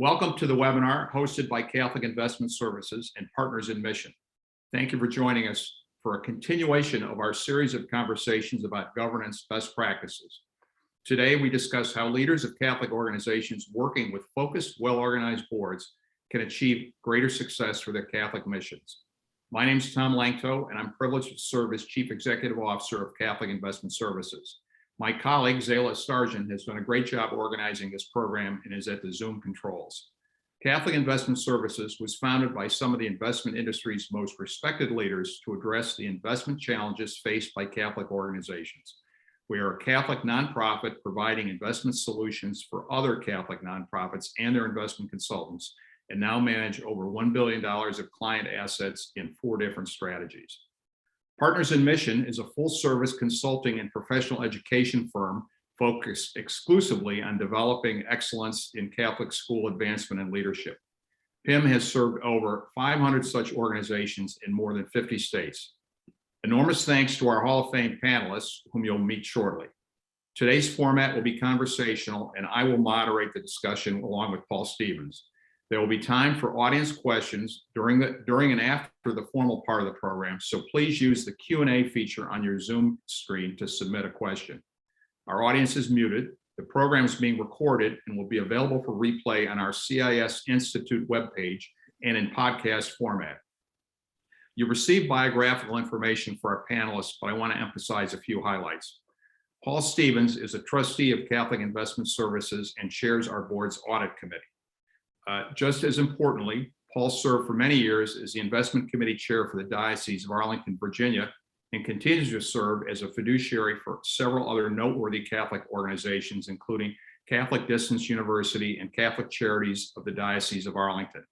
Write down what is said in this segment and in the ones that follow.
Welcome to the webinar hosted by Catholic Investment Services and Partners in Mission. Thank you for joining us for a continuation of our series of conversations about governance best practices. Today, we discuss how leaders of Catholic organizations working with focused, well-organized boards can achieve greater success for their Catholic missions. My name is Tom Lanctot, and I'm privileged to serve as Chief Executive Officer of Catholic Investment Services. My colleague, Zayla Starjan, has done a great job organizing this program and is at the Zoom controls. Catholic Investment Services was founded by some of the investment industry's most respected leaders to address the investment challenges faced by Catholic organizations. We are a Catholic nonprofit providing investment solutions for other Catholic nonprofits and their investment consultants, and now manage over $1 billion of client assets in 4 different strategies. Partners in Mission is a full-service consulting and professional education firm focused exclusively on developing excellence in Catholic school advancement and leadership. PIM has served over 500 such organizations in more than 50 states. Enormous thanks to our Hall of Fame panelists, whom you'll meet shortly. Today's format will be conversational, and I will moderate the discussion along with Paul Stevens. There will be time for audience questions during and after the formal part of the program, so please use the Q&A feature on your Zoom screen to submit a question. Our audience is muted. The program is being recorded and will be available for replay on our CIS Institute webpage and in podcast format. You received biographical information for our panelists, but I want to emphasize a few highlights. Paul Stevens is a trustee of Catholic Investment Services and chairs our board's audit committee. Just as importantly, Paul served for many years as the investment committee chair for the Diocese of Arlington, Virginia, and continues to serve as a fiduciary for several other noteworthy Catholic organizations, including Catholic Distance University and Catholic Charities of the Diocese of Arlington.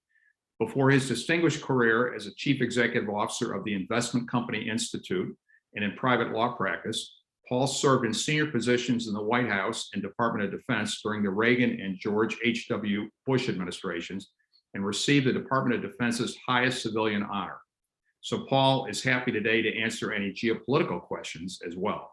Before his distinguished career as a chief executive officer of the Investment Company Institute and in private law practice, Paul served in senior positions in the White House and Department of Defense during the Reagan and George H.W. Bush administrations and received the Department of Defense's highest civilian honor. So Paul is happy today to answer any geopolitical questions as well.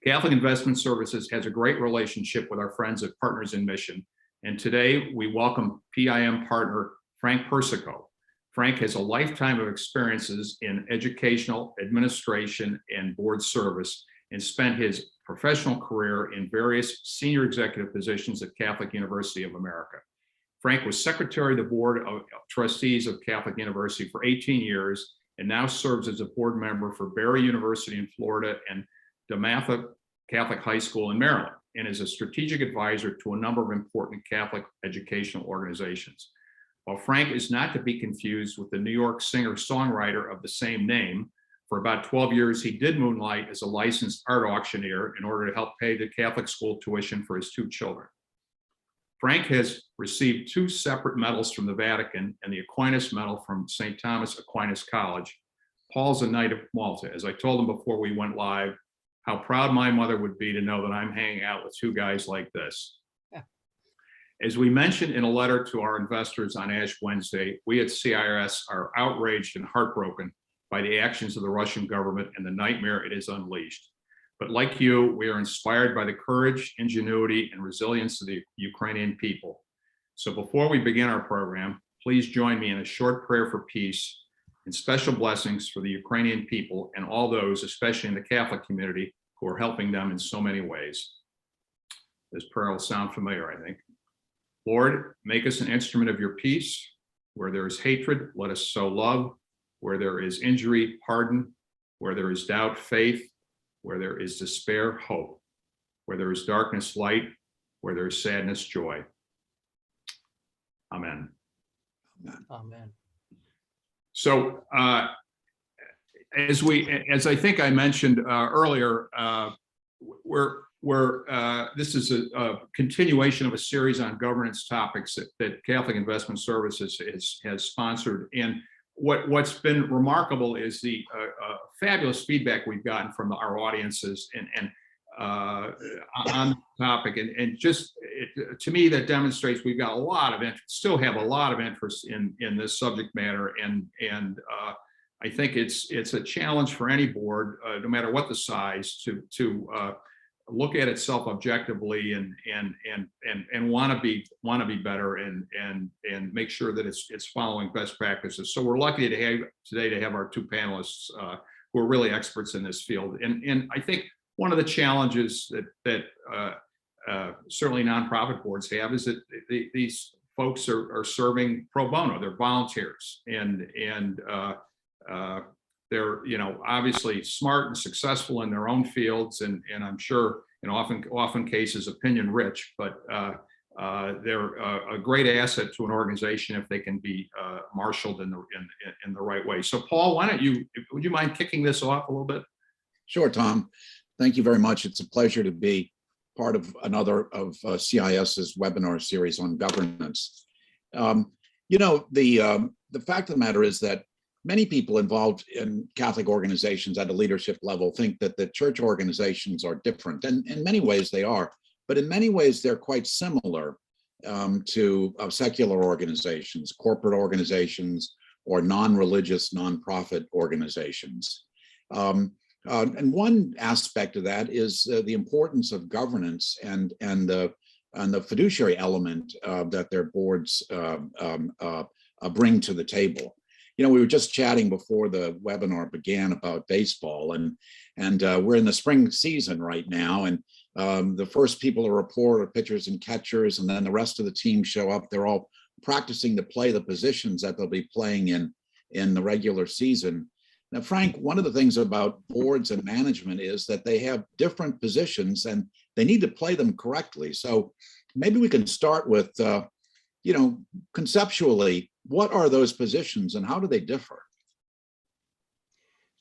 Catholic Investment Services has a great relationship with our friends at Partners in Mission, and today we welcome PIM partner Frank Persico. Frank has a lifetime of experiences in educational, administration, and board service, and spent his professional career in various senior executive positions at Catholic University of America. Frank was secretary of the board of trustees of Catholic University for 18 years, and now serves as a board member for Barry University in Florida and DeMatha Catholic High School in Maryland, and is a strategic advisor to a number of important Catholic educational organizations. While Frank is not to be confused with the New York singer-songwriter of the same name, for about 12 years he did moonlight as a licensed art auctioneer in order to help pay the Catholic school tuition for his 2 children. Frank has received 2 separate medals from the Vatican and the Aquinas Medal from St. Thomas Aquinas College. Paul's a Knight of Malta. As I told him before we went live, how proud my mother would be to know that I'm hanging out with 2 guys like this. As we mentioned in a letter to our investors on Ash Wednesday, we at CIS are outraged and heartbroken by the actions of the Russian government and the nightmare it has unleashed. But like you, we are inspired by the courage, ingenuity, and resilience of the Ukrainian people. So before we begin our program, please join me in a short prayer for peace and special blessings for the Ukrainian people and all those, especially in the Catholic community, who are helping them in so many ways. This prayer will sound familiar, I think. Lord, make us an instrument of your peace. Where there is hatred, let us sow love. Where there is injury, pardon. Where there is doubt, faith. Where there is despair, hope. Where there is darkness, light. Where there is sadness, joy. Amen. Amen. So, as I think I mentioned earlier, this is a continuation of a series on governance topics that Catholic Investment Services has sponsored. And what's been remarkable is the fabulous feedback we've gotten from our audiences and on the topic. And just to me, that demonstrates we've got a lot of interest, still have a lot of interest in this subject matter. And I think it's a challenge for any board, no matter what the size, to look at it self-objectively and want to be better and make sure that it's following best practices. So we're lucky to have today to have our two panelists who are really experts in this field. And I think one of the challenges that certainly nonprofit boards have is that these folks are serving pro bono. They're volunteers, and they're obviously smart and successful in their own fields, and I'm sure in often cases opinion rich, but they're a great asset to an organization if they can be marshaled in the right way. So Paul, would you mind kicking this off a little bit? Sure, Tom. Thank you very much. It's a pleasure to be part of another of CIS's webinar series on governance. The fact of the matter is that many people involved in Catholic organizations at a leadership level think that the church organizations are different, and in many ways they are, but in many ways they're quite similar to secular organizations, corporate organizations, or non-religious nonprofit organizations. And one aspect of that is the importance of governance and the fiduciary element that their boards bring to the table. We were just chatting before the webinar began about baseball, and we're in the spring season right now, and the first people to report are pitchers and catchers, and then the rest of the team show up. They're all practicing to play the positions that they'll be playing in the regular season. Now, Frank, one of the things about boards and management is that they have different positions and they need to play them correctly. So maybe we can start with, conceptually, what are those positions and how do they differ?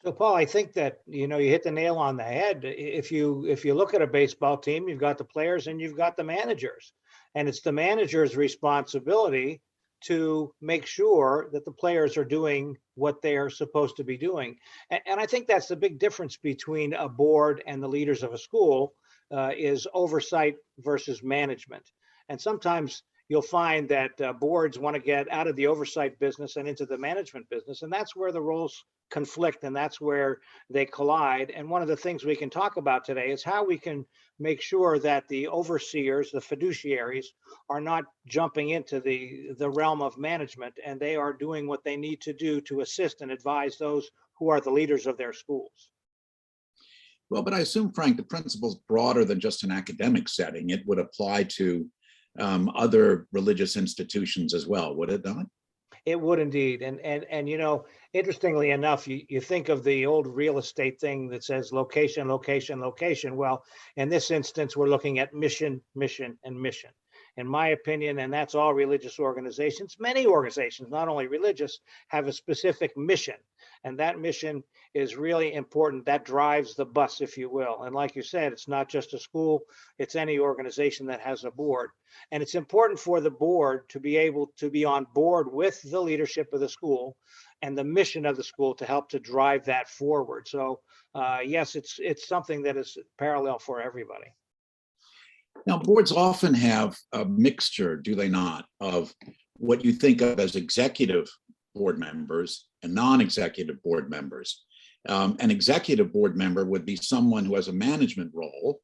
So Paul, I think that, you hit the nail on the head. If you look at a baseball team, you've got the players and you've got the managers, and it's the manager's responsibility to make sure that the players are doing what they are supposed to be doing. And I think that's the big difference between a board and the leaders of a school is oversight versus management. And sometimes you'll find that boards want to get out of the oversight business and into the management business. And that's where the roles conflict and that's where they collide. And one of the things we can talk about today is how we can make sure that the overseers, the fiduciaries, are not jumping into the realm of management, and they are doing what they need to do to assist and advise those who are the leaders of their schools. Well, but I assume, Frank, the principle is broader than just an academic setting. It would apply to other religious institutions as well, would it not? It would indeed. And interestingly enough, you think of the old real estate thing that says location, location, location. Well, in this instance, we're looking at mission, mission, and mission. In my opinion, and that's all religious organizations, many organizations, not only religious, have a specific mission. And that mission is really important. That drives the bus, if you will. And like you said, it's not just a school, it's any organization that has a board. And it's important for the board to be able to be on board with the leadership of the school and the mission of the school to help to drive that forward. So yes, it's something that is parallel for everybody. Now, boards often have a mixture, do they not, of what you think of as executive board members and non-executive board members. An executive board member would be someone who has a management role,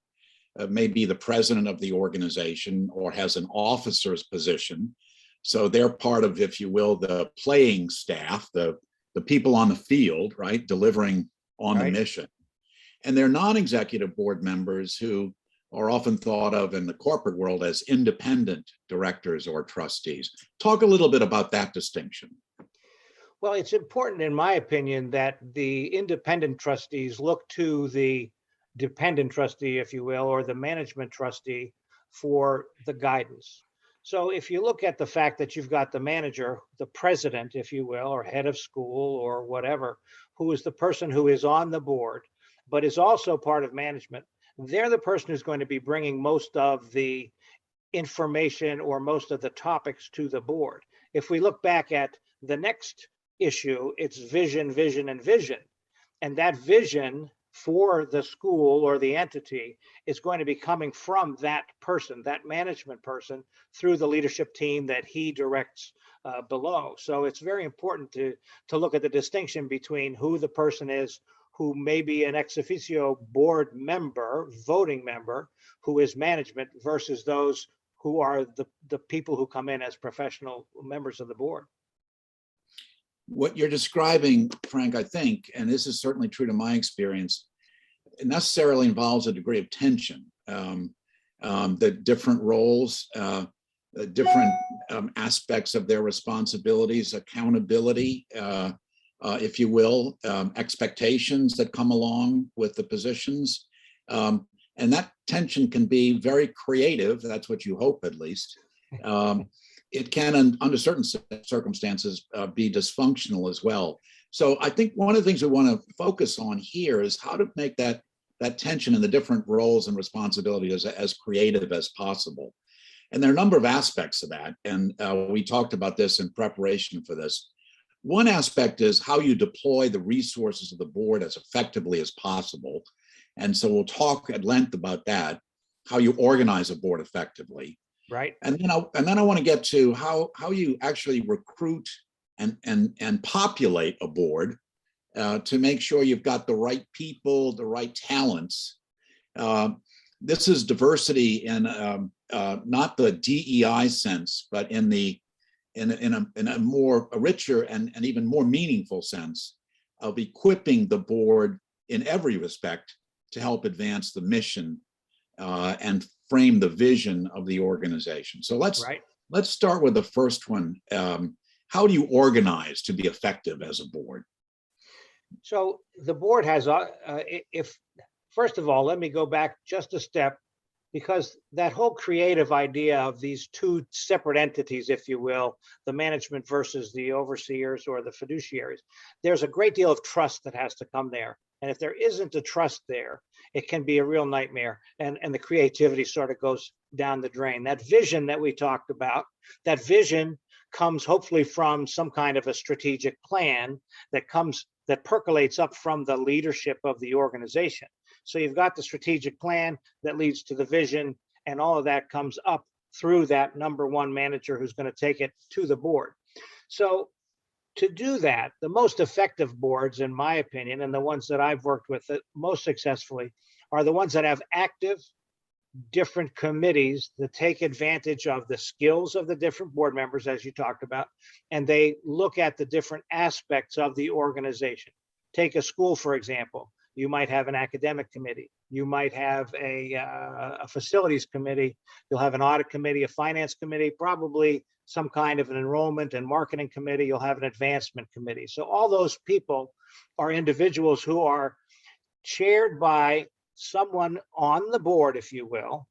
maybe the president of the organization or has an officer's position. So they're part of, if you will, the playing staff, the people on the field, right, delivering on the mission. And they're non-executive board members who are often thought of in the corporate world as independent directors or trustees. Talk a little bit about that distinction. Well, it's important, in my opinion, that the independent trustees look to the dependent trustee, if you will, or the management trustee for the guidance. So if you look at the fact that you've got the manager, the president, if you will, or head of school or whatever, who is the person who is on the board, but is also part of management, they're the person who's going to be bringing most of the information or most of the topics to the board. If we look back at the next issue, it's vision, vision, and vision. And that vision for the school or the entity is going to be coming from that person, that management person, through the leadership team that he directs below. So it's very important to look at the distinction between who the person is who may be an ex officio board member, voting member, who is management, versus those who are the people who come in as professional members of the board. What you're describing, Frank, I think, and this is certainly true to my experience, it necessarily involves a degree of tension. The different roles, the different aspects of their responsibilities, accountability, if you will, expectations that come along with the positions. And that tension can be very creative. That's what you hope, at least. It can, under certain circumstances, be dysfunctional as well. So I think one of the things we want to focus on here is how to make that tension in the different roles and responsibilities as creative as possible. And there are a number of aspects of that. And we talked about this in preparation for this. One aspect is how you deploy the resources of the board as effectively as possible. And so we'll talk at length about that, how you organize a board effectively. Right. And then I want to get to how you actually recruit and populate a board to make sure you've got the right people, the right talents. This is diversity in not the DEI sense, but in a more richer and even more meaningful sense of equipping the board in every respect to help advance the mission and frame the vision of the organization. So let's start with the first one. How do you organize to be effective as a board? So the board has, first of all, let me go back just a step, because that whole creative idea of these two separate entities, if you will, the management versus the overseers or the fiduciaries, there's a great deal of trust that has to come there. And if there isn't a trust there, it can be a real nightmare, and the creativity sort of goes down the drain. That vision that we talked about, that vision comes hopefully from some kind of a strategic plan that percolates up from the leadership of the organization. So you've got the strategic plan that leads to the vision, and all of that comes up through that number one manager who's going to take it to the board. So to do that, the most effective boards, in my opinion, and the ones that I've worked with most successfully, are the ones that have active different committees that take advantage of the skills of the different board members, as you talked about, and they look at the different aspects of the organization. Take a school, for example. You might have an academic committee. You might have a facilities committee. You'll have an audit committee, a finance committee, probably some kind of an enrollment and marketing committee. You'll have an advancement committee. So all those people are individuals who are chaired by someone on the board, if you will,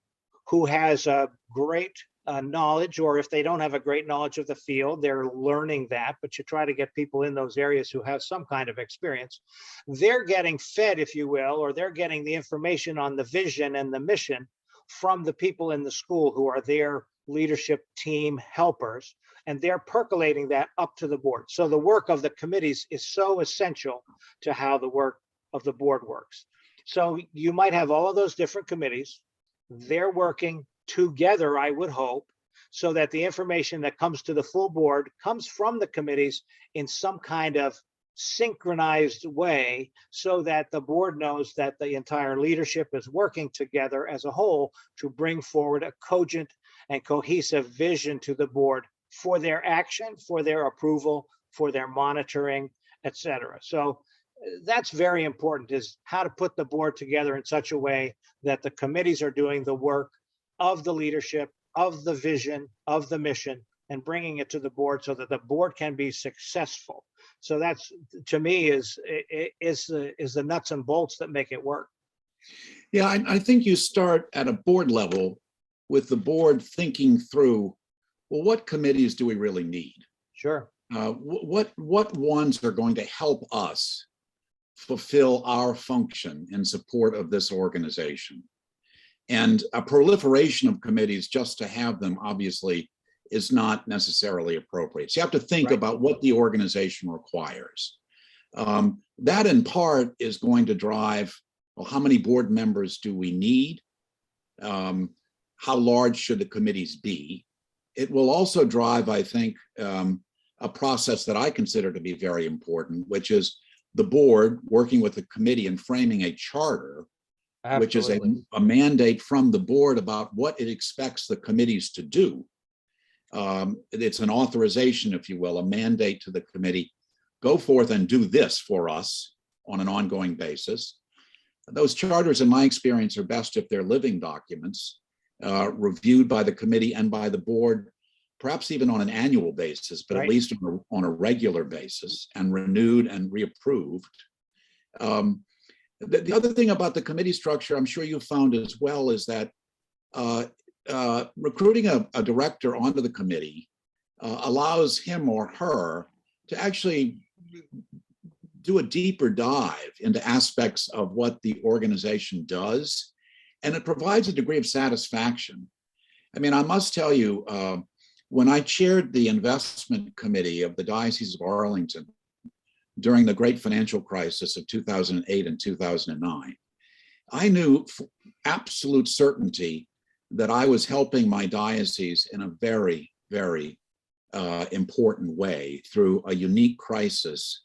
who has a great knowledge, or if they don't have a great knowledge of the field, they're learning that, but you try to get people in those areas who have some kind of experience. They're getting fed, if you will, or they're getting the information on the vision and the mission from the people in the school who are their leadership team helpers, and they're percolating that up to the board. So the work of the committees is so essential to how the work of the board works. So you might have all of those different committees. They're working together, I would hope, so that the information that comes to the full board comes from the committees in some kind of synchronized way, so that the board knows that the entire leadership is working together as a whole to bring forward a cogent and cohesive vision to the board for their action, for their approval, for their monitoring, etc. So that's very important, is how to put the board together in such a way that the committees are doing the work of the leadership, of the vision, of the mission, and bringing it to the board so that the board can be successful. So that's, to me, is the nuts and bolts that make it work. Yeah, I think you start at a board level with the board thinking through, well, what committees do we really need? Sure. What ones are going to help us fulfill our function in support of this organization? And a proliferation of committees just to have them, obviously, is not necessarily appropriate. So you have to think about what the organization requires. That in part is going to drive, well, how many board members do we need? How large should the committees be? It will also drive, I think, a process that I consider to be very important, which is the board working with the committee and framing a charter, which is Absolutely. a mandate from the board about what it expects the committees to do. It's an authorization, if you will, a mandate to the committee, go forth and do this for us on an ongoing basis. Those charters, in my experience, are best if they're living documents, reviewed by the committee and by the board, perhaps even on an annual basis, but Right. at least on a regular basis, and renewed and reapproved. The other thing about the committee structure, I'm sure you found as well, is that recruiting a director onto the committee allows him or her to actually do a deeper dive into aspects of what the organization does, and it provides a degree of satisfaction. I mean, I must tell you, when I chaired the investment committee of the Diocese of Arlington during the great financial crisis of 2008 and 2009, I knew for absolute certainty that I was helping my diocese in a very, very important way through a unique crisis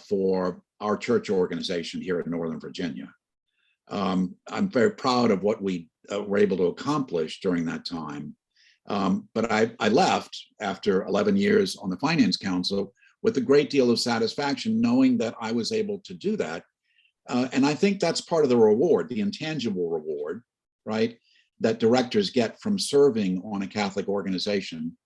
for our church organization here in Northern Virginia. I'm very proud of what we were able to accomplish during that time. But I left after 11 years on the Finance Council with a great deal of satisfaction, knowing that I was able to do that. And I think that's part of the reward, the intangible reward, right, that directors get from serving on a Catholic organization.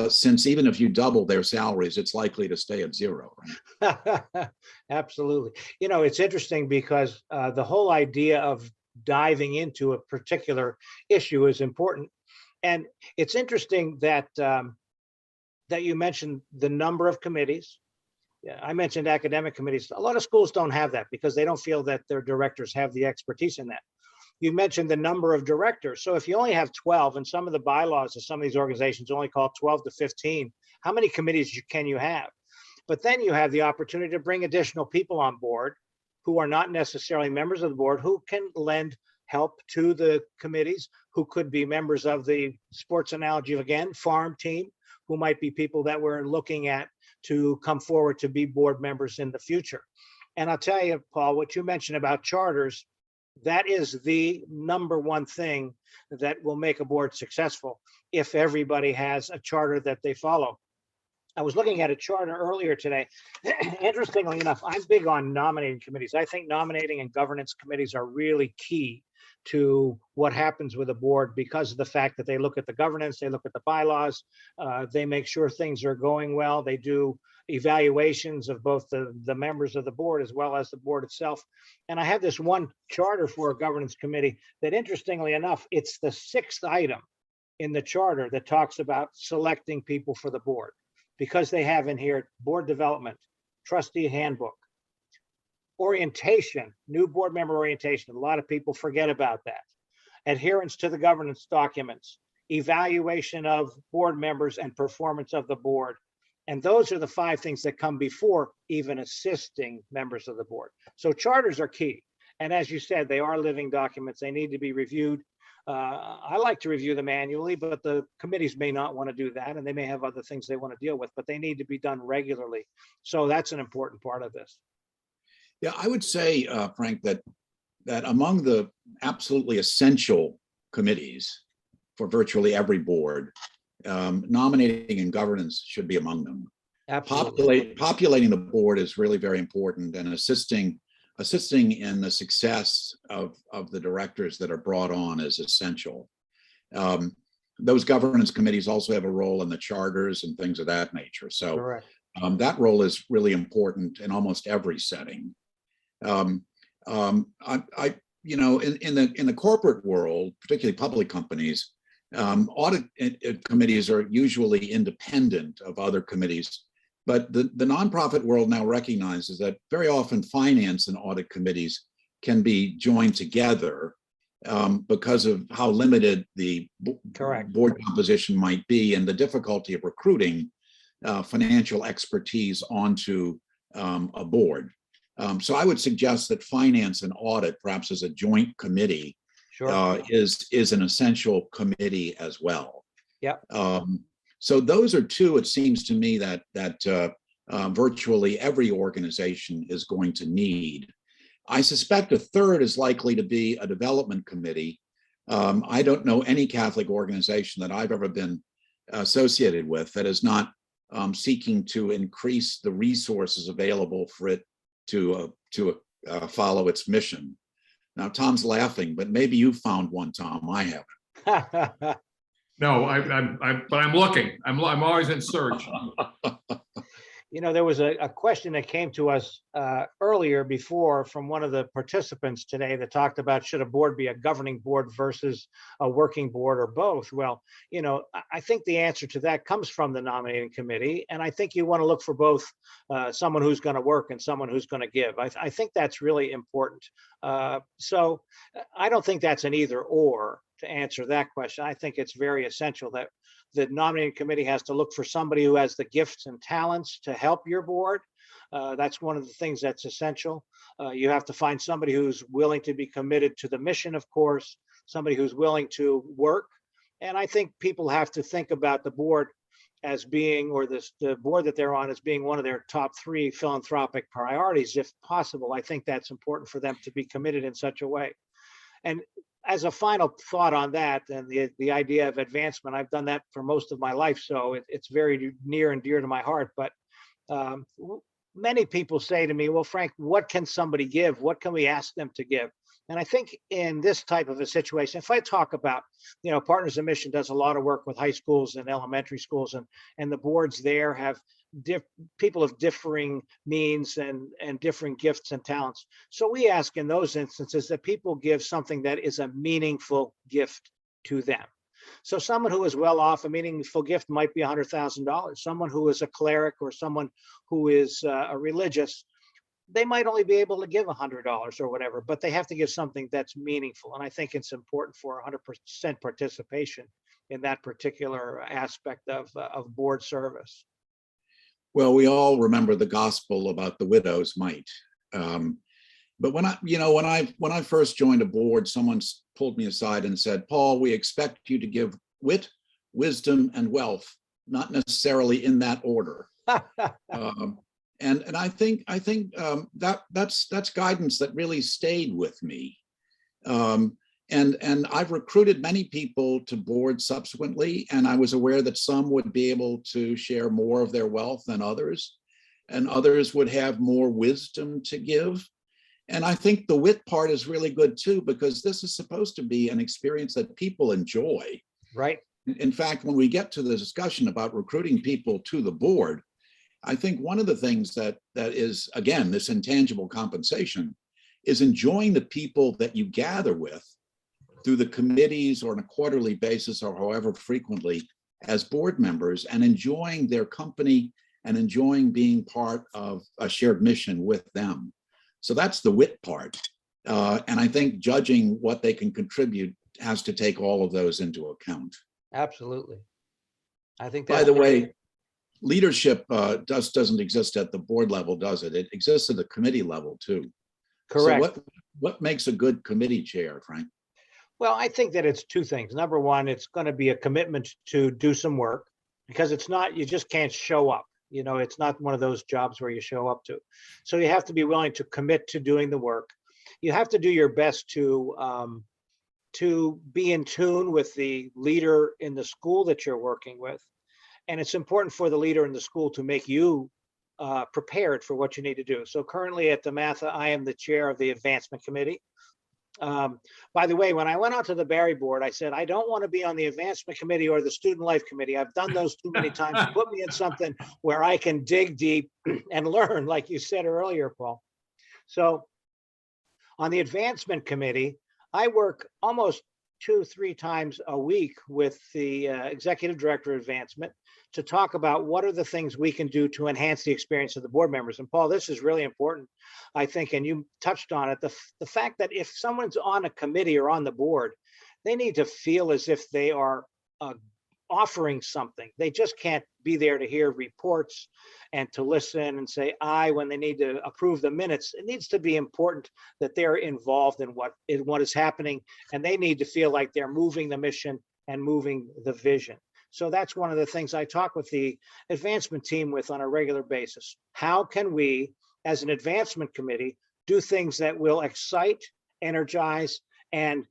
Since even if you double their salaries, it's likely to stay at zero. Right? Absolutely. You know, it's interesting because the whole idea of diving into a particular issue is important. And it's interesting that that you mentioned the number of committees. Yeah, I mentioned academic committees. A lot of schools don't have that because they don't feel that their directors have the expertise in that. You mentioned the number of directors. So if you only have 12, and some of the bylaws of some of these organizations only call 12 to 15, how many committees can you have? But then you have the opportunity to bring additional people on board who are not necessarily members of the board, who can lend help to the committees, who could be members of the sports analogy again, farm team, who might be people that we're looking at to come forward to be board members in the future. And I'll tell you, Paul, what you mentioned about charters, that is the number one thing that will make a board successful if everybody has a charter that they follow. I was looking at a charter earlier today. Interestingly enough, I'm big on nominating committees. I think nominating and governance committees are really key to what happens with a board because of the fact that they look at the governance, they look at the bylaws, they make sure things are going well, they do evaluations of both the members of the board as well as the board itself. And I have this one charter for a governance committee that, interestingly enough, it's the 6th item in the charter that talks about selecting people for the board, because they have in here board development, trustee handbook, orientation, new board member orientation. A lot of people forget about that. Adherence to the governance documents, evaluation of board members and performance of the board. And those are the 5 things that come before even assisting members of the board. So charters are key. And as you said, they are living documents. They need to be reviewed. I like to review them annually, but the committees may not want to do that, and they may have other things they want to deal with, but they need to be done regularly. So that's an important part of this. Yeah, I would say, Frank, that among the absolutely essential committees for virtually every board, nominating and governance should be among them. Absolutely. Populating the board is really very important, and assisting in the success of the directors that are brought on is essential. Those governance committees also have a role in the charters and things of that nature. So that role is really important in almost every setting. You know, in the corporate world, particularly public companies, audit committees are usually independent of other committees. But the nonprofit world now recognizes that very often finance and audit committees can be joined together because of how limited the board composition might be and the difficulty of recruiting financial expertise onto a board. So I would suggest that finance and audit, perhaps as a joint committee, is an essential committee as well. Yeah. So those are 2, it seems to me, that virtually every organization is going to need. I suspect a third is likely to be a development committee. I don't know any Catholic organization that I've ever been associated with that is not seeking to increase the resources available for it to follow its mission. Now, Tom's laughing, but maybe you found one, Tom. I haven't. No, but I'm looking. I'm always in search. You know, there was a question that came to us earlier before from one of the participants today that talked about should a board be a governing board versus a working board or both? Well, you know, I think the answer to that comes from the nominating committee. And I think you want to look for both someone who's going to work and someone who's going to give. I think that's really important. So I don't think that's an either or to answer that question. I think it's very essential that the nominating committee has to look for somebody who has the gifts and talents to help your board. That's one of the things that's essential. You have to find somebody who's willing to be committed to the mission, of course, somebody who's willing to work. And I think people have to think about the board as being, or the board that they're on as being one of their top 3 philanthropic priorities, if possible. I think that's important for them to be committed in such a way. And as a final thought on that, and the idea of advancement, I've done that for most of my life, so it's very near and dear to my heart. But many people say to me, well, Frank, what can somebody give? What can we ask them to give? And I think in this type of a situation, if I talk about, you know, Partners in Mission does a lot of work with high schools and elementary schools, and the boards there have people of differing means and differing gifts and talents. So we ask in those instances that people give something that is a meaningful gift to them. So someone who is well off, a meaningful gift might be $100,000. Someone who is a cleric or someone who is a religious, they might only be able to give $100 or whatever, but they have to give something that's meaningful. And I think it's important for 100% participation in that particular aspect of board service. Well, we all remember the gospel about the widow's mite. But when I first joined a board, someone pulled me aside and said, Paul, we expect you to give wit, wisdom, and wealth, not necessarily in that order. And I think that's guidance that really stayed with me. And I've recruited many people to boards subsequently, and I was aware that some would be able to share more of their wealth than others, and others would have more wisdom to give. And I think the wit part is really good too, because this is supposed to be an experience that people enjoy. Right. In fact, when we get to the discussion about recruiting people to the board, I think one of the things that is, again, this intangible compensation is enjoying the people that you gather with through the committees or on a quarterly basis or however frequently as board members, and enjoying their company and enjoying being part of a shared mission with them. So that's the wit part. And I think judging what they can contribute has to take all of those into account. Absolutely. I think that's By the way, leadership doesn't exist at the board level, does it? It exists at the committee level too. correct. So what makes a good committee chair, Frank? Well, I think that it's 2 things. Number one, it's going to be a commitment to do some work, because it's not, you just can't show up. You know, it's not one of those jobs where you show up to. So you have to be willing to commit to doing the work. You have to do your best to be in tune with the leader in the school that you're working with. And it's important for the leader in the school to make you prepared for what you need to do. So currently at the MATHA, I am the chair of the advancement committee. By the way, when I went out to the Barry board, I said, I don't want to be on the advancement committee or the student life committee. I've done those too many times. Put me in something where I can dig deep and learn, like you said earlier, Paul. So on the advancement committee, I work almost 2-3 times a week with the executive director of advancement to talk about what are the things we can do to enhance the experience of the board members. And Paul, this is really important, I think, and you touched on it, the fact that if someone's on a committee or on the board, they need to feel as if they are offering something. They just can't be there to hear reports and to listen and say aye when they need to approve the minutes. It needs to be important that they're involved in what is happening, and they need to feel like they're moving the mission and moving the vision. So that's one of the things I talk with the advancement team with on a regular basis. How can we, as an advancement committee, do things that will excite, energize, and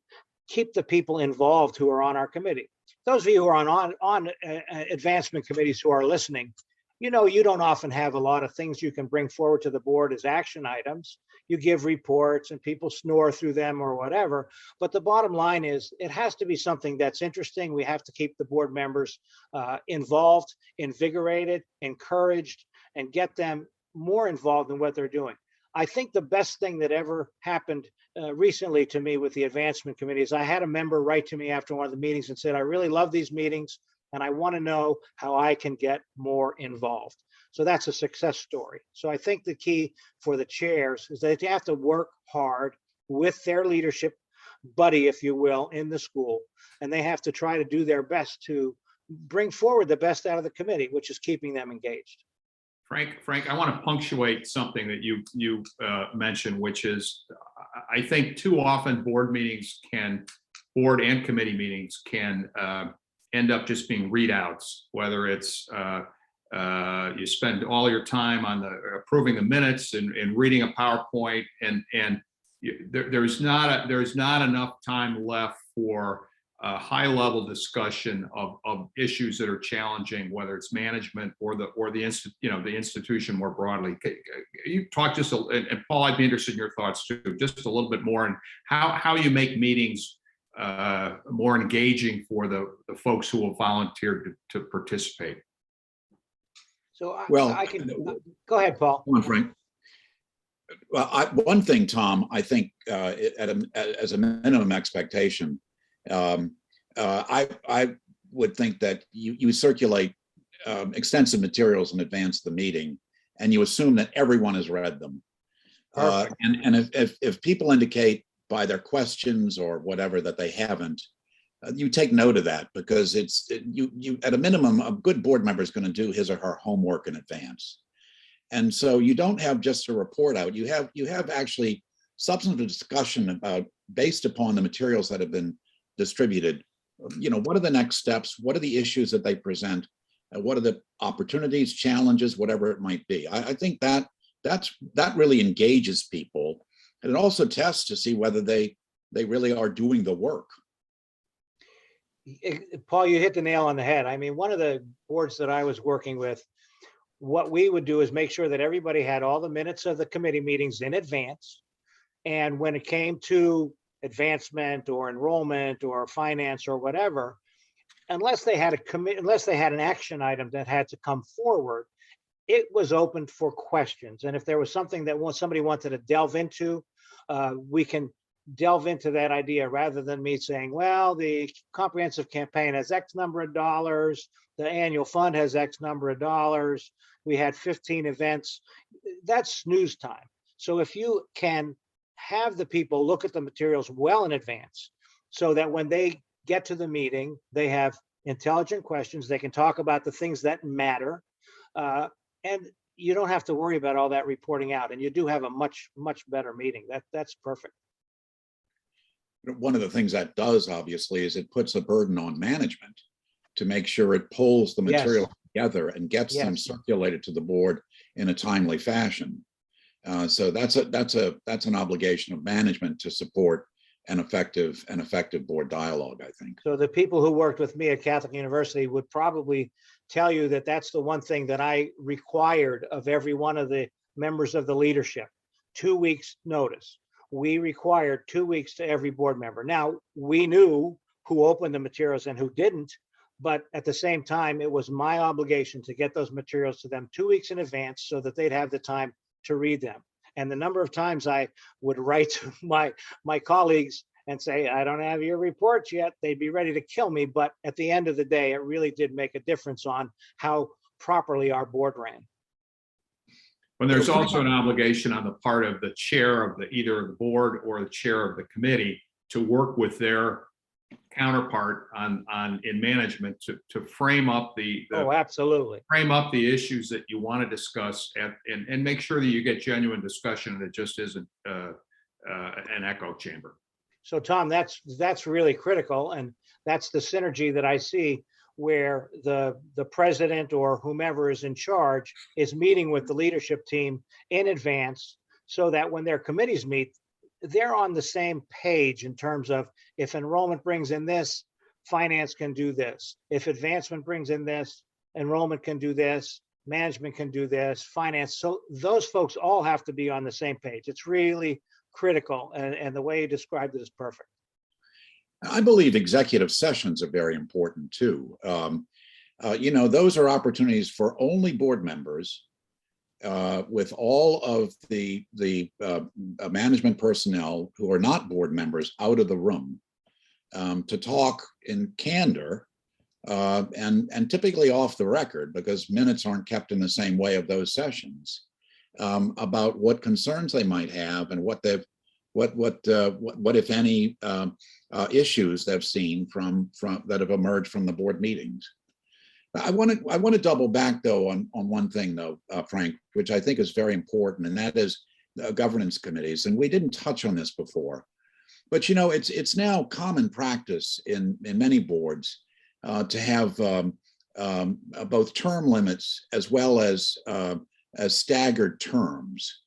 keep the people involved who are on our committee? Those of you who are on advancement committees who are listening, you know, you don't often have a lot of things you can bring forward to the board as action items. You give reports and people snore through them or whatever. But the bottom line is it has to be something that's interesting. We have to keep the board members involved, invigorated, encouraged, and get them more involved in what they're doing. I think the best thing that ever happened recently to me with the advancement committee is I had a member write to me after one of the meetings and said, I really love these meetings and I want to know how I can get more involved. So that's a success story. So I think the key for the chairs is that they have to work hard with their leadership buddy, if you will, in the school, and they have to try to do their best to bring forward the best out of the committee, which is keeping them engaged. Frank, I want to punctuate something that you mentioned, which is I think too often board and committee meetings can end up just being readouts, whether it's you spend all your time on approving the minutes and reading a PowerPoint, and there's not enough time left for a high level discussion of issues that are challenging, whether it's management or the institution more broadly. You talk just and Paul, I'd be interested in your thoughts too, just a little bit more on how you make meetings more engaging for the folks who will volunteer to participate. So Well, I can go ahead, Paul. Come on, Frank. Well, one thing, Tom, I think as a minimum expectation, I would think that you circulate extensive materials in advance of the meeting, and you assume that everyone has read them. And if people indicate by their questions or whatever that they haven't, you take note of that, because you at a minimum, a good board member is going to do his or her homework in advance. And so you don't have just a report out. You have actually substantive discussion about, based upon the materials that have been distributed, what are the next steps? What are the issues that they present? What are the opportunities, challenges, whatever it might be? I think that really engages people, and it also tests to see whether they really are doing the work. Paul, you hit the nail on the head. I mean, one of the boards that I was working with, what we would do is make sure that everybody had all the minutes of the committee meetings in advance. And when it came to advancement or enrollment or finance or whatever, unless they had an action item that had to come forward, it was open for questions. And if there was something that somebody wanted to delve into, we can delve into that idea, rather than me saying, well, the comprehensive campaign has X number of dollars, the annual fund has X number of dollars, we had 15 events. That's snooze time. So if you can have the people look at the materials well in advance, so that when they get to the meeting, they have intelligent questions, they can talk about the things that matter, and you don't have to worry about all that reporting out, and you do have a much better meeting. That's perfect. One of the things that does, obviously, is it puts a burden on management to make sure it pulls the material together and gets them circulated to the board in a timely fashion. So that's an obligation of management to support an effective board dialogue, I think. So the people who worked with me at Catholic University would probably tell you that that's the one thing that I required of every one of the members of the leadership: 2 weeks notice. We required 2 weeks to every board member. Now, we knew who opened the materials and who didn't, but at the same time, it was my obligation to get those materials to them 2 weeks in advance so that they'd have the time to read them. And the number of times I would write to my colleagues and say, I don't have your reports yet, they'd be ready to kill me. But at the end of the day, it really did make a difference on how properly our board ran. When there's also an obligation on the part of the chair of either the board or the chair of the committee to work with their counterpart in management to frame up absolutely, frame up the issues that you want to discuss and make sure that you get genuine discussion, and it just isn't an echo chamber. So Tom, that's really critical, and that's the synergy that I see where the president or whomever is in charge is meeting with the leadership team in advance, so that when their committees meet, they're on the same page in terms of, if enrollment brings in this, finance can do this. If advancement brings in this, enrollment can do this, management can do this, finance. So those folks all have to be on the same page. It's really critical. And the way you described it is perfect. I believe executive sessions are very important too. Those are opportunities for only board members, with all of the management personnel who are not board members out of the room, to talk in candor, and typically off the record, because minutes aren't kept in the same way of those sessions, about what concerns they might have and what if any issues they've seen from that have emerged from the board meetings. I want to double back though on one thing though, Frank, which I think is very important, and that is governance committees. And we didn't touch on this before, but it's now common practice in many boards to have both term limits as well as staggered terms.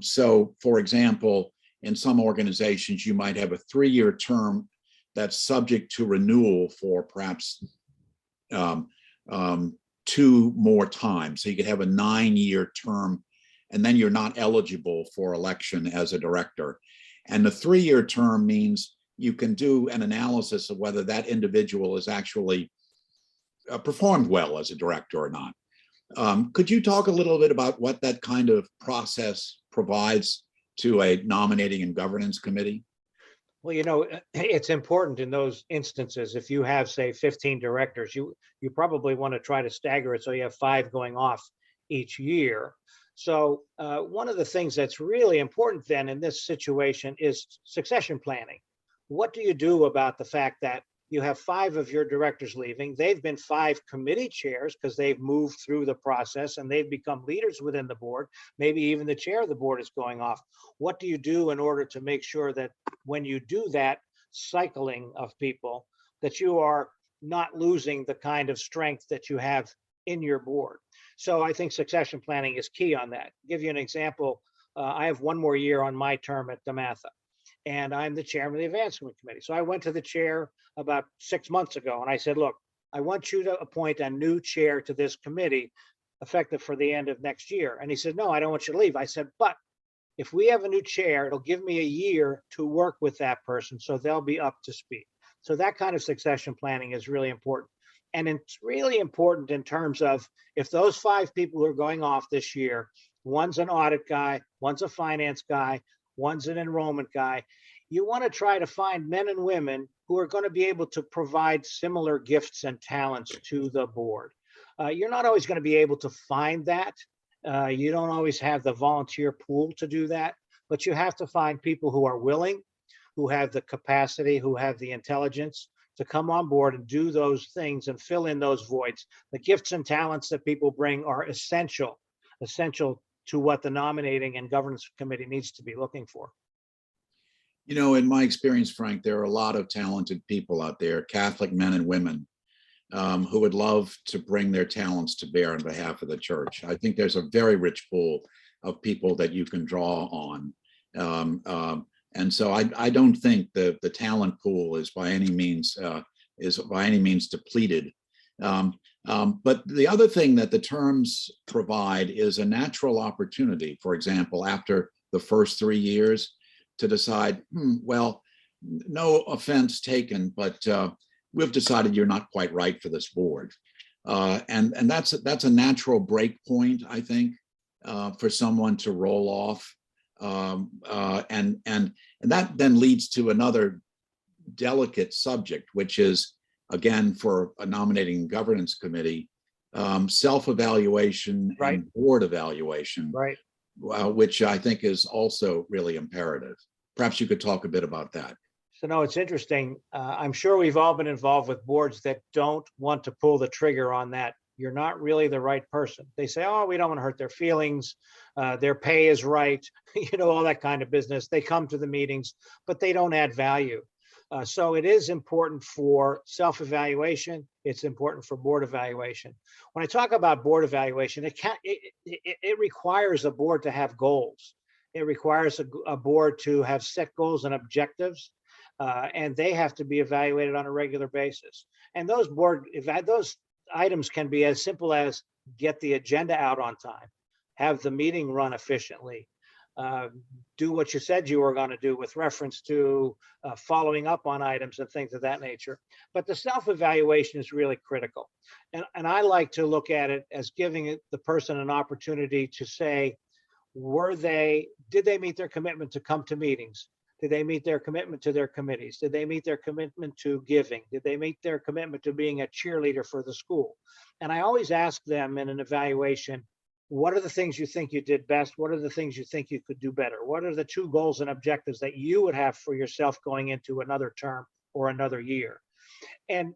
So, for example, in some organizations, you might have a 3-year term that's subject to renewal for perhaps 2 more times. So you could have a 9-year term, and then you're not eligible for election as a director. And the 3-year term means you can do an analysis of whether that individual is actually performed well as a director or not. Could you talk a little bit about what that kind of process provides to a nominating and governance committee? Well, it's important in those instances. If you have, say, 15 directors, you probably want to try to stagger it so you have 5 going off each year. So one of the things that's really important then in this situation is succession planning. What do you do about the fact that you have 5 of your directors leaving? They've been 5 committee chairs because they've moved through the process and they've become leaders within the board. Maybe even the chair of the board is going off. What do you do in order to make sure that when you do that cycling of people, that you are not losing the kind of strength that you have in your board? So I think succession planning is key on that. Give you an example. I have 1 more year on my term at DeMatha, and I'm the chairman of the advancement committee. So I went to the chair about 6 months ago and I said, look, I want you to appoint a new chair to this committee effective for the end of next year. And he said, no, I don't want you to leave. I said, but if we have a new chair, it'll give me a year to work with that person, so they'll be up to speed. So that kind of succession planning is really important. And it's really important in terms of, if those 5 people who are going off this year, one's an audit guy, one's a finance guy, one's an enrollment guy, you want to try to find men and women who are going to be able to provide similar gifts and talents to the board. You're not always going to be able to find that. You don't always have the volunteer pool to do that, but you have to find people who are willing, who have the capacity, who have the intelligence to come on board and do those things and fill in those voids. The gifts and talents that people bring are essential to what the nominating and governance committee needs to be looking for. In my experience, Frank, there are a lot of talented people out there, Catholic men and women, who would love to bring their talents to bear on behalf of the church. I think there's a very rich pool of people that you can draw on. And so I don't think the talent pool is by any means depleted. But the other thing that the terms provide is a natural opportunity, for example, after the first 3 years, to decide, well, no offense taken, but we've decided you're not quite right for this board. And that's a natural break point, I think, for someone to roll off. And that then leads to another delicate subject, which is, again, for a nominating governance committee, self-evaluation and board evaluation, which I think is also really imperative. Perhaps you could talk a bit about that. So no, it's interesting. I'm sure we've all been involved with boards that don't want to pull the trigger on that. You're not really the right person. They say, oh, we don't want to hurt their feelings. Their pay is right. All that kind of business. They come to the meetings, but they don't add value. So it is important for self-evaluation. It's important for board evaluation. When I talk about board evaluation, it requires a board to have goals. It requires a board to have set goals and objectives, and they have to be evaluated on a regular basis. And those items can be as simple as get the agenda out on time, have the meeting run efficiently, do what you said you were going to do with reference to following up on items and things of that nature. But the self-evaluation is really critical. And I like to look at it as giving the person an opportunity to say, did they meet their commitment to come to meetings? Did they meet their commitment to their committees? Did they meet their commitment to giving? Did they meet their commitment to being a cheerleader for the school? And I always ask them in an evaluation, what are the things you think you did best? What are the things you think you could do better? What are the 2 goals and objectives that you would have for yourself going into another term or another year? And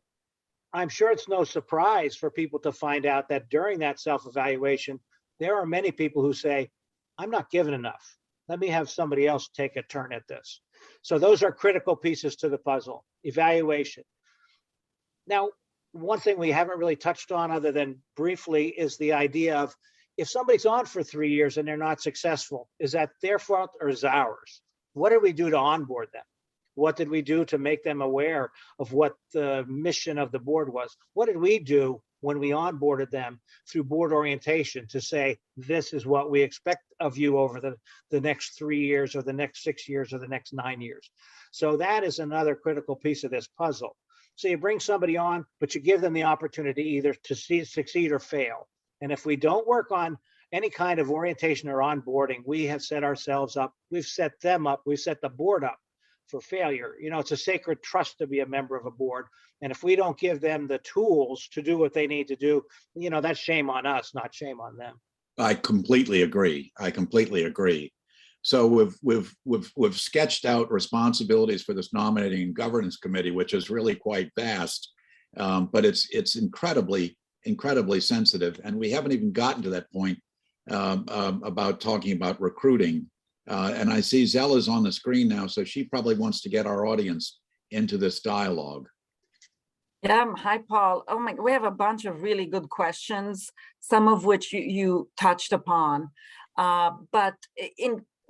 I'm sure it's no surprise for people to find out that during that self-evaluation, there are many people who say, I'm not given enough. Let me have somebody else take a turn at this. So those are critical pieces to the puzzle, evaluation. Now, one thing we haven't really touched on other than briefly is the idea of, if somebody's on for 3 years and they're not successful, is that their fault or is ours? What did we do to onboard them? What did we do to make them aware of what the mission of the board was? What did we do when we onboarded them through board orientation to say, this is what we expect of you over the next 3 years or the next 6 years or the next 9 years? So that is another critical piece of this puzzle. So you bring somebody on, but you give them the opportunity either to succeed or fail. And if we don't work on any kind of orientation or onboarding, we have set ourselves up, we've set them up, we've set the board up for failure. You know, it's a sacred trust to be a member of a board. And if we don't give them the tools to do what they need to do, you know, that's shame on us, not shame on them. I completely agree. So we've sketched out responsibilities for this nominating and governance committee, which is really quite vast, but it's incredibly sensitive, and we haven't even gotten to that point about talking about recruiting. And I see Zella's on the screen now, so she probably wants to get our audience into this dialogue. Yeah, hi, Paul. Oh my, we have a bunch of really good questions, some of which you touched upon. But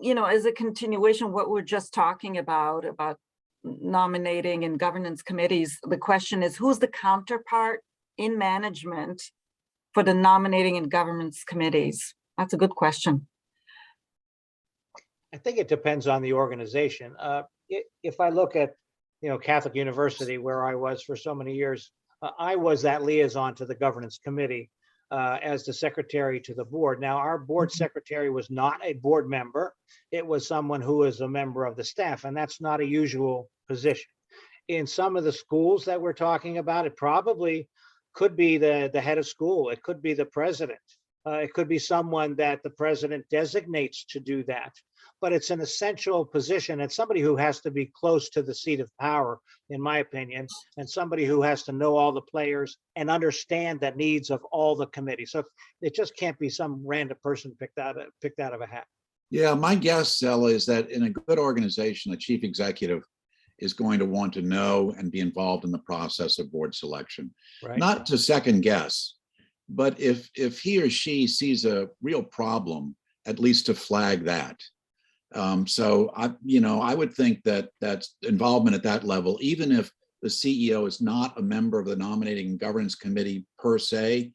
as a continuation, what we're just talking about nominating and governance committees, the question is, who's the counterpart in management for the nominating and governance committees? That's a good question. I think it depends on the organization. If I look at, Catholic University, where I was for so many years, I was that liaison to the governance committee as the secretary to the board. Now, our board secretary was not a board member. It was someone who was a member of the staff, and that's not a usual position. In some of the schools that we're talking about, it probably could be the head of school. It could be the president. It could be someone that the president designates to do that. But it's an essential position. It's somebody who has to be close to the seat of power, in my opinion, and somebody who has to know all the players and understand the needs of all the committees. So it just can't be some random person picked out of a hat. Yeah, my guess, Zella, is that in a good organization, the chief executive is going to want to know and be involved in the process of board selection. Right. Not to second guess, but if he or she sees a real problem, at least to flag that. So I would think that that's involvement at that level, even if the CEO is not a member of the nominating and governance committee per se,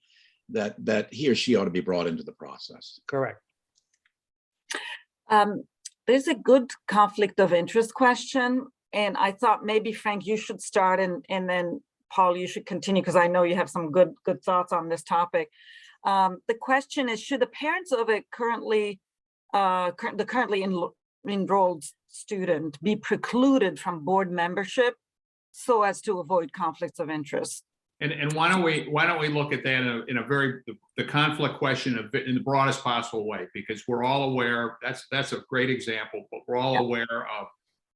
that he or she ought to be brought into the process. Correct. There's a good conflict of interest question, and I thought maybe Frank, you should start, and then Paul, you should continue, because I know you have some good thoughts on this topic. The question is, should the parents of a currently enrolled student be precluded from board membership so as to avoid conflicts of interest? And why don't we look at that in the conflict question in the broadest possible way, because we're all aware, that's a great example, but we're all aware of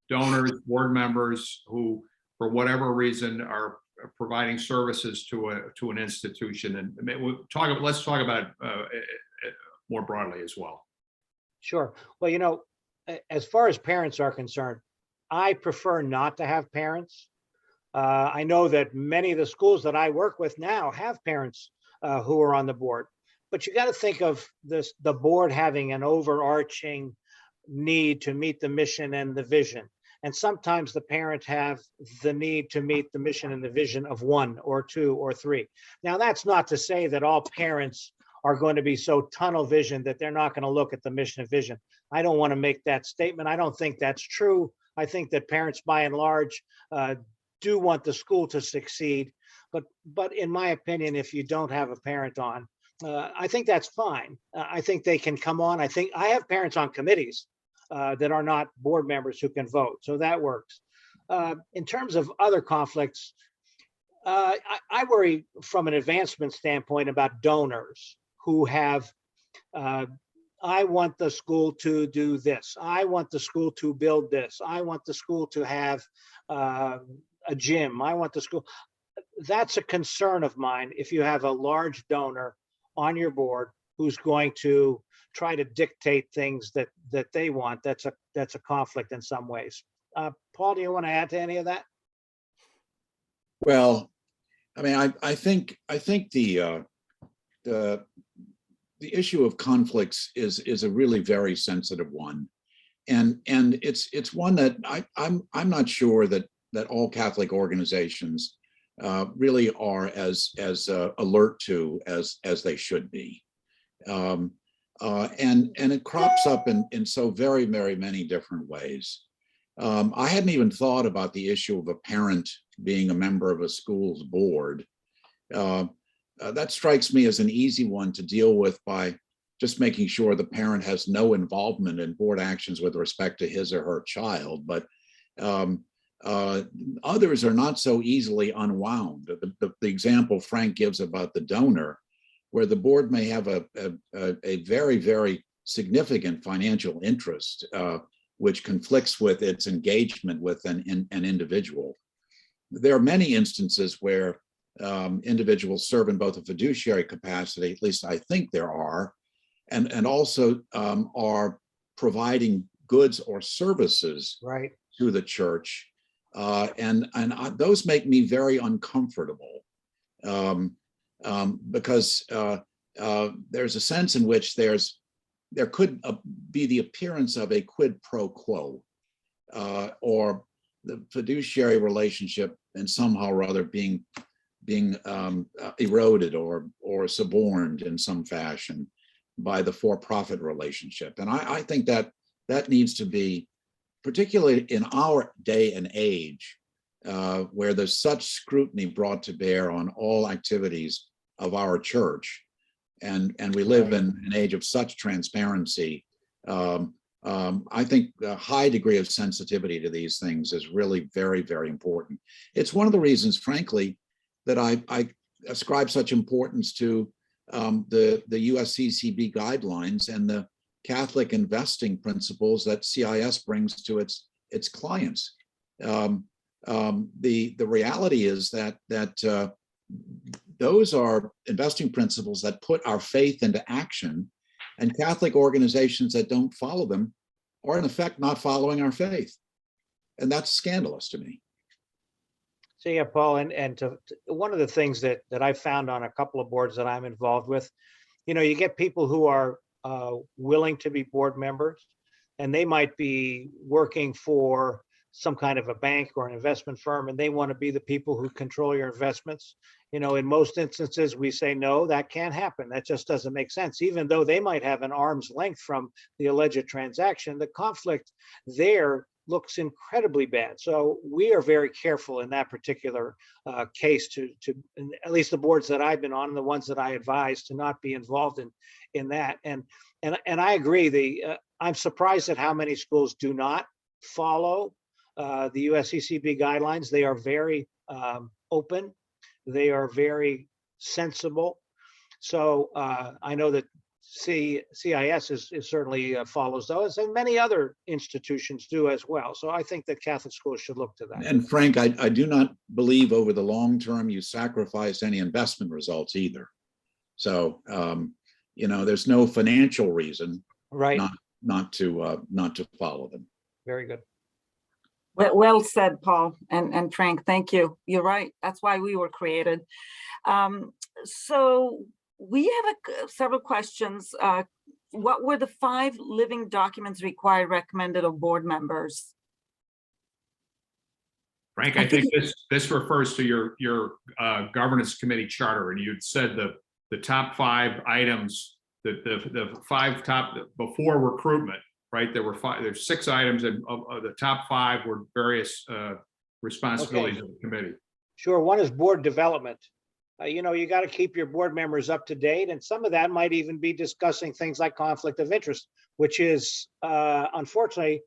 donors, board members who, for whatever reason, are providing services to an institution. And let's talk about it more broadly as well. Sure. Well, as far as parents are concerned, I prefer not to have parents. I know that many of the schools that I work with now have parents who are on the board, but you got to think of this, the board having an overarching need to meet the mission and the vision. And sometimes the parents have the need to meet the mission and the vision of one or two or three. Now, that's not to say that all parents are going to be so tunnel vision that they're not going to look at the mission and vision. I don't want to make that statement. I don't think that's true. I think that parents, by and large, do want the school to succeed. But in my opinion, if you don't have a parent on, I think that's fine. I think they can come on. I think I have parents on committees that are not board members who can vote. So that works. In terms of other conflicts, I worry from an advancement standpoint about donors who have, I want the school to do this. I want the school to build this. I want the school to have a gym. I want the school. That's a concern of mine. If you have a large donor on your board who's going to try to dictate things that they want, that's a conflict in some ways. Paul, do you want to add to any of that? Well, I mean, I think the issue of conflicts is a really very sensitive one, and it's one that I'm not sure that all Catholic organizations really are as alert to as they should be, and it crops up in so very many different ways. I hadn't even thought about the issue of a parent being a member of a school's board. That strikes me as an easy one to deal with by just making sure the parent has no involvement in board actions with respect to his or her child. But others are not so easily unwound. The example Frank gives about the donor, where the board may have a very significant financial interest, which conflicts with its engagement with an individual. There are many instances where individuals serve in both a fiduciary capacity, at least I think there are, and also are providing goods or services right to the church. And those make me very uncomfortable because there's a sense in which there could be the appearance of a quid pro quo, or the fiduciary relationship and somehow or other being eroded or suborned in some fashion by the for-profit relationship. And I think that needs to be, particularly in our day and age, where there's such scrutiny brought to bear on all activities of our church, and we live in an age of such transparency. I think a high degree of sensitivity to these things is really very important. It's one of the reasons, frankly, that I ascribe such importance to the USCCB guidelines and the Catholic investing principles that CIS brings to its clients. The reality is that those are investing principles that put our faith into action, and Catholic organizations that don't follow them are in effect not following our faith, and that's scandalous to me. So yeah, Paul, and one of the things that I found on a couple of boards that I'm involved with, you get people who are willing to be board members, and they might be working for some kind of a bank or an investment firm, and they want to be the people who control your investments. In most instances, we say, no, that can't happen. That just doesn't make sense. Even though they might have an arm's length from the alleged transaction, the conflict there looks incredibly bad. So we are very careful in that particular case to at least the boards that I've been on, and the ones that I advise, to not be involved in that. And I agree. I'm surprised at how many schools do not follow the USCCB guidelines. They are very open. They are very sensible. So I know that CIS is certainly follows those, and many other institutions do as well. So I think that Catholic schools should look to that. And Frank, I do not believe over the long term you sacrifice any investment results either. So there's no financial reason right not to follow them. Very good. Well said, Paul and Frank. Thank you. You're right. That's why we were created. So we have several questions. What were the 5 living documents required recommended of board members? Frank, I think this refers to your governance committee charter, and you'd said the top 5 items, the 5 top before recruitment, right? There's 6 items, and of the top 5 were various responsibilities of the committee. Sure. One is board development. You know, you got to keep your board members up to date, and some of that might even be discussing things like conflict of interest, which is unfortunately,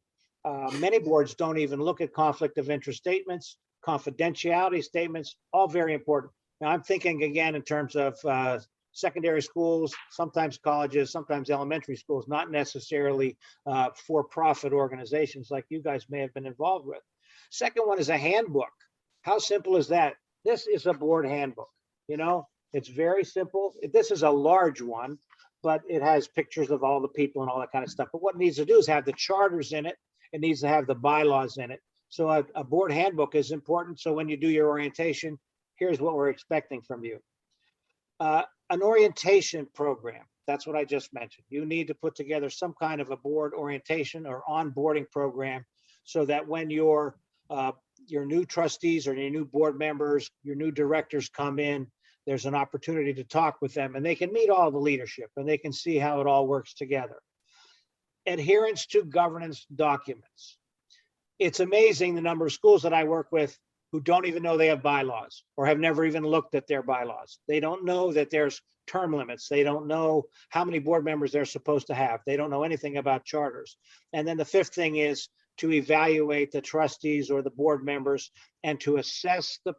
many boards don't even look at conflict of interest statements, confidentiality statements, all very important. Now I'm thinking again in terms of secondary schools, sometimes colleges, sometimes elementary schools, not necessarily for-profit organizations like you guys may have been involved with. Second one is a handbook. How simple is that? This is a board handbook. You know, it's very simple. This is a large one, but it has pictures of all the people and all that kind of stuff. But what it needs to do is have the charters in it. It needs to have the bylaws in it. So a board handbook is important. So when you do your orientation, here's what we're expecting from you. An orientation program. That's what I just mentioned. You need to put together some kind of a board orientation or onboarding program so that when your new trustees or your new board members, your new directors come in, there's an opportunity to talk with them and they can meet all the leadership and they can see how it all works together. Adherence to governance documents. It's amazing the number of schools that I work with who don't even know they have bylaws or have never even looked at their bylaws. They don't know that there's term limits. They don't know how many board members they're supposed to have. They don't know anything about charters. And then the 5th thing is to evaluate the trustees or the board members and to assess the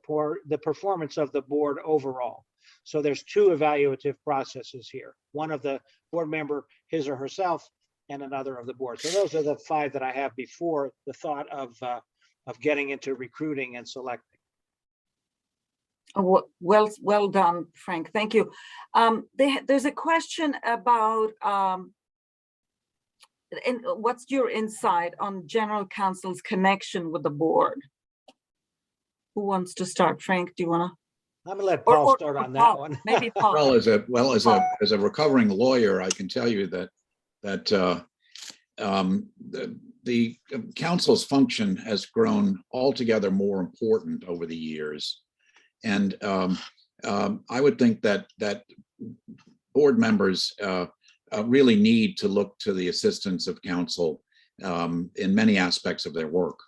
performance of the board overall. So there's 2 evaluative processes here. One of the board member, his or herself, and another of the board. So those are the 5 that I have before the thought of getting into recruiting and selecting. Oh, well done, Frank. Thank you. There's a question about and what's your insight on general counsel's connection with the board? Who wants to start? Frank, do you want to? I'm gonna let Paul start on that one. Maybe Paul. Well, as a recovering lawyer, I can tell you that the counsel's function has grown altogether more important over the years, and I would think that board members really need to look to the assistance of counsel in many aspects of their work.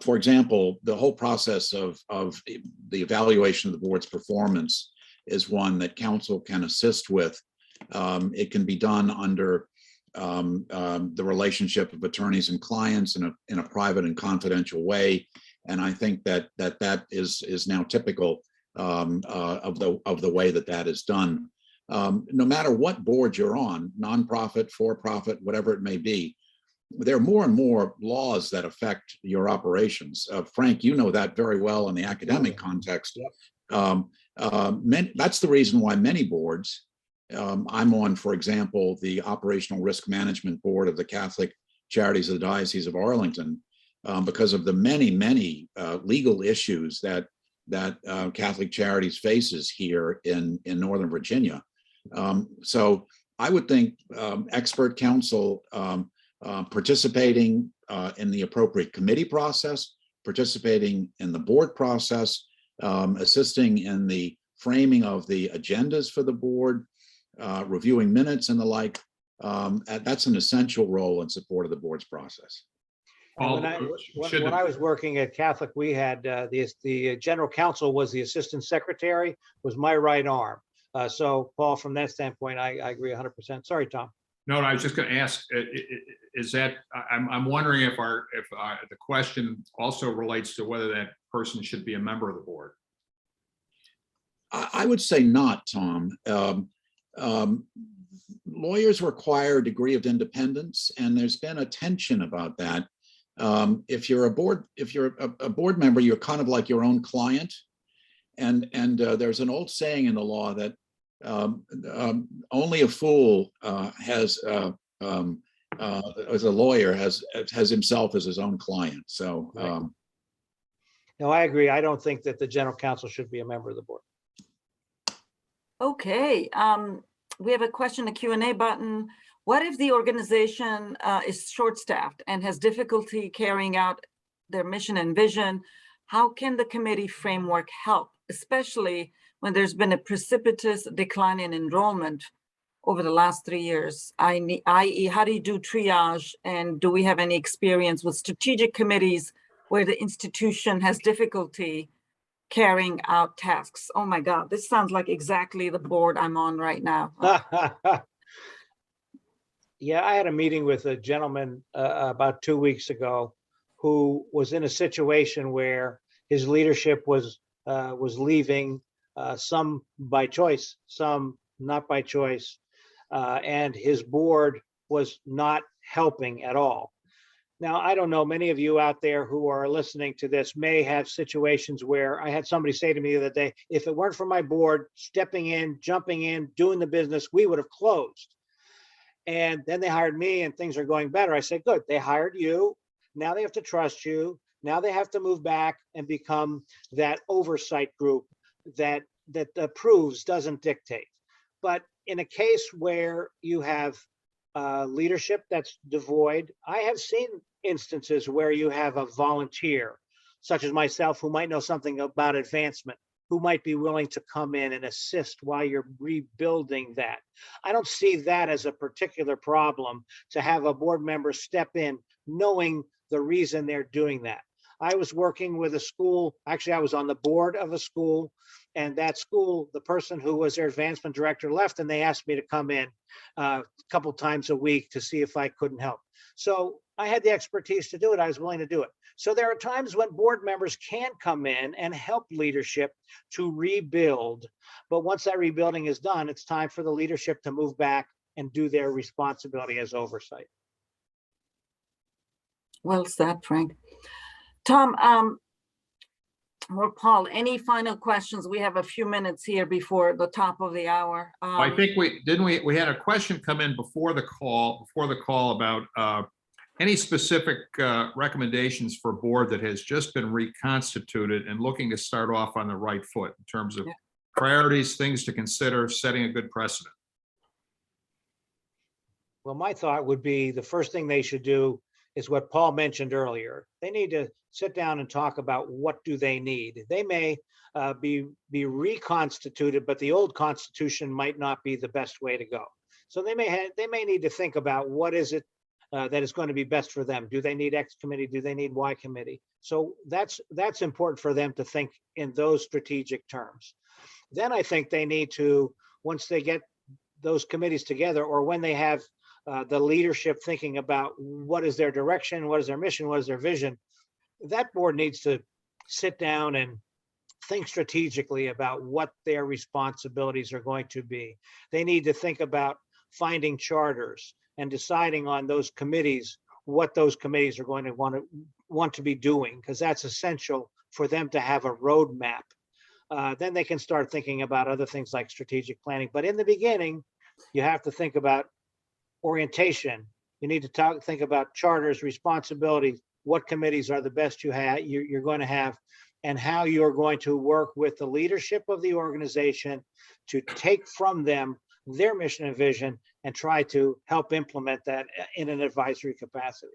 For example, the whole process of the evaluation of the board's performance is one that counsel can assist with. It can be done under the relationship of attorneys and clients in a private and confidential way, and I think that is now typical of the way that is done. No matter what board you're on, nonprofit, for-profit, whatever it may be, there are more and more laws that affect your operations. Frank, you know that very well in the academic context. That's the reason why many boards, I'm on, for example, the Operational Risk Management Board of the Catholic Charities of the Diocese of Arlington, because of the many legal issues that Catholic Charities faces here in Northern Virginia. So I would think expert counsel participating in the appropriate committee process, participating in the board process, assisting in the framing of the agendas for the board, reviewing minutes and the like, that's an essential role in support of the board's process. When I was working at Catholic, we had the general counsel was the assistant secretary, was my right arm. So Paul, from that standpoint, I agree 100%. Sorry, Tom. No, I was just going to ask, is that, I'm wondering if the question also relates to whether that person should be a member of the board. I would say not, Tom. Lawyers require a degree of independence, and there's been a tension about that. If you're a board member, you're kind of like your own client, and there's an old saying in the law that only a fool has as a lawyer, has himself as his own client. So Right. No, I agree. I don't think that the general counsel should be a member of the board. Okay, we have a question, a Q&A button. What if the organization is short-staffed and has difficulty carrying out their mission and vision? How can the committee framework help, especially when there's been a precipitous decline in enrollment over the last 3 years? I.e., how do you do triage? And do we have any experience with strategic committees where the institution has difficulty carrying out tasks? Oh my God, this sounds like exactly the board I'm on right now. Yeah, I had a meeting with a gentleman about 2 weeks ago who was in a situation where his leadership was leaving, some by choice, some not by choice, and his board was not helping at all. Now, I don't know, many of you out there who are listening to this may have situations where I had somebody say to me the other day, if it weren't for my board stepping in, jumping in, doing the business, we would have closed. And then they hired me and things are going better. I said, good, they hired you. Now they have to trust you. Now they have to move back and become that oversight group that approves, doesn't dictate. But in a case where you have leadership that's devoid, I have seen instances where you have a volunteer, such as myself, who might know something about advancement, who might be willing to come in and assist while you're rebuilding that. I don't see that as a particular problem to have a board member step in knowing the reason they're doing that. I was working with a school, actually I was on the board of a school, and that school, the person who was their advancement director left, and they asked me to come in a couple times a week to see if I couldn't help. So I had the expertise to do it. I was willing to do it. So there are times when board members can come in and help leadership to rebuild. But once that rebuilding is done, it's time for the leadership to move back and do their responsibility as oversight. Well said, Frank. Tom, or Paul, any final questions? We have a few minutes here before the top of the hour. I think we had a question come in before the call about any specific recommendations for a board that has just been reconstituted and looking to start off on the right foot in terms of priorities, things to consider, setting a good precedent. Well, my thought would be the first thing they should do is what Paul mentioned earlier. They need to sit down and talk about what do they need. They may be reconstituted, but the old constitution might not be the best way to go. So they may need to think about what is it that is going to be best for them. Do they need X committee? Do they need Y committee? So that's important for them to think in those strategic terms. Then I think they need to, once they get those committees together, or when they have the leadership thinking about what is their direction, what is their mission, what is their vision, that board needs to sit down and think strategically about what their responsibilities are going to be. They need to think about finding charters and deciding on those committees, what those committees are going to want to be doing, because that's essential for them to have a roadmap. Then they can start thinking about other things like strategic planning. But in the beginning, you have to think about orientation. You need to think about charters, responsibilities, what committees are the best you're going to have, and how you're going to work with the leadership of the organization to take from them their mission and vision and try to help implement that in an advisory capacity.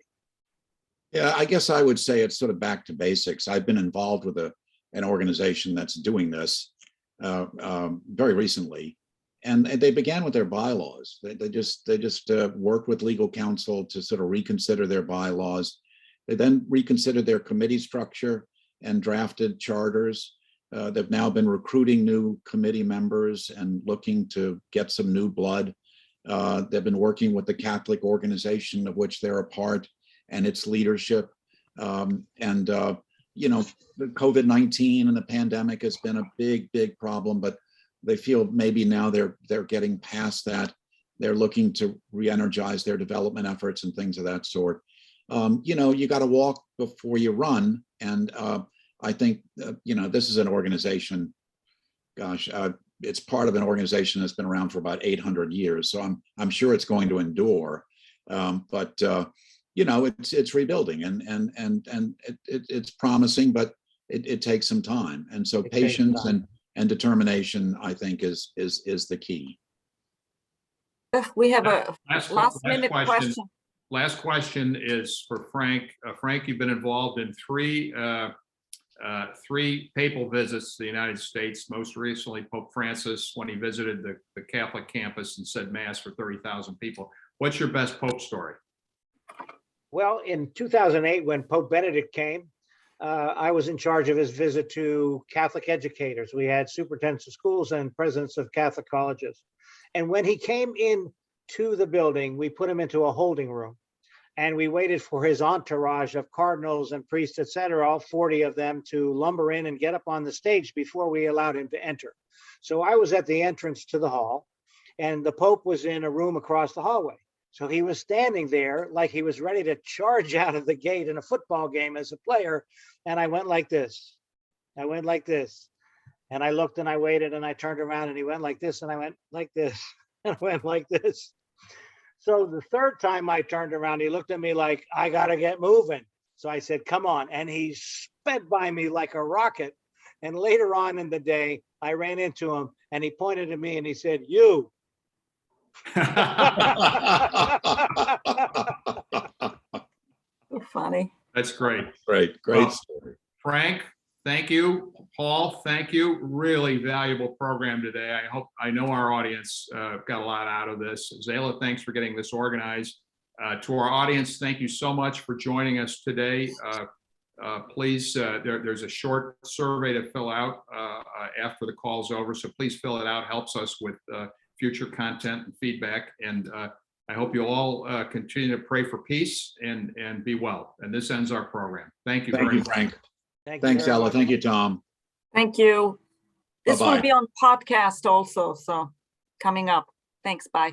Yeah, I guess I would say it's sort of back to basics. I've been involved with an organization that's doing this very recently, and they began with their bylaws. They just worked with legal counsel to sort of reconsider their bylaws. They then reconsidered their committee structure and drafted charters. They've now been recruiting new committee members and looking to get some new blood. They've been working with the Catholic organization of which they're a part and its leadership. You know, the COVID-19 and the pandemic has been a big, big problem, but they feel maybe now they're getting past that. They're looking to re-energize their development efforts and things of that sort. You know, you got to walk before you run. And I think, you know, this is an organization, gosh, it's part of an organization that's been around for about 800 years. So I'm sure it's going to endure. You know, it's rebuilding, and it's promising, but it takes some time. And so It takes patience time. and determination, I think, is the key. We have a last minute question. question. Last question is for Frank. Frank, you've been involved in three papal visits to the United States, most recently Pope Francis when he visited the Catholic campus and said mass for 30,000 people. What's your best Pope story? Well, in 2008, when Pope Benedict came, I was in charge of his visit to Catholic educators. We had superintendents of schools and presidents of Catholic colleges. And when he came in to the building, we put him into a holding room. And we waited for his entourage of cardinals and priests, et cetera, all 40 of them, to lumber in and get up on the stage before we allowed him to enter. So I was at the entrance to the hall, and the Pope was in a room across the hallway. So he was standing there like he was ready to charge out of the gate in a football game as a player. And I went like this. I went like this. And I looked and I waited and I turned around and he went like this and I went like this and I went like this. So the third time I turned around, he looked at me like, I got to get moving. So I said, come on. And he sped by me like a rocket. And later on in the day, I ran into him and he pointed at me and he said, you. So funny. That's great. Great Well, story. Frank, thank you. Paul, thank you. Really valuable program today. I know our audience got a lot out of this. Zayla, thanks for getting this organized. To our audience, thank you so much for joining us today. Please, there's a short survey to fill out after the call's over, so please fill it out. Helps us with future content and feedback. And I hope you all continue to pray for peace and be well. And this ends our program. Thank you very much. Frank. Thanks, Ella. Thank you, Tom. Thank you. This Bye-bye. will be on podcast also, so coming up. Thanks, bye.